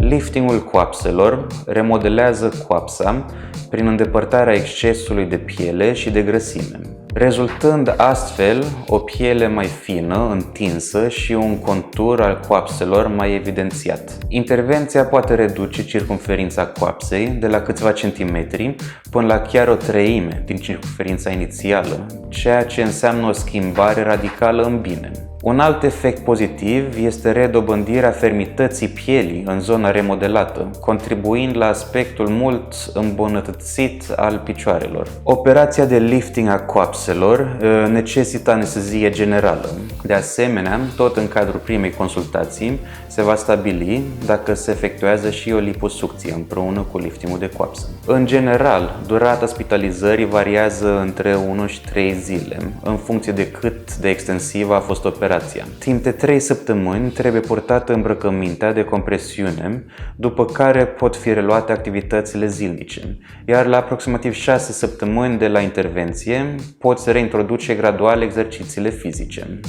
Liftingul coapselor remodelează coapsa prin îndepărtarea excesului de piele și de grăsime, rezultând astfel o piele mai fină, întinsă și un contur al coapselor mai evidențiat. Intervenția poate reduce circumferința coapsei de la câțiva centimetri până la chiar o treime din circumferința inițială, ceea ce înseamnă o schimbare radicală în bine. Un alt efect pozitiv este redobândirea fermității pielii în zona remodelată, contribuind la aspectul mult îmbunătățit al picioarelor. Operația de lifting a coapselor necesită anestezie generală. De asemenea, tot în cadrul primei consultații se va stabili dacă se efectuează și o liposucție împreună cu liftingul de coapsă. În general, durata spitalizării variază între 1 și 3 zile, în funcție de cât de extensivă a fost operația. Timp de 3 săptămâni trebuie purtată îmbrăcămintea de compresiune, după care pot fi reluate activitățile zilnice, iar la aproximativ 6 săptămâni de la intervenție poți reintroduce gradual exercițiile fizice.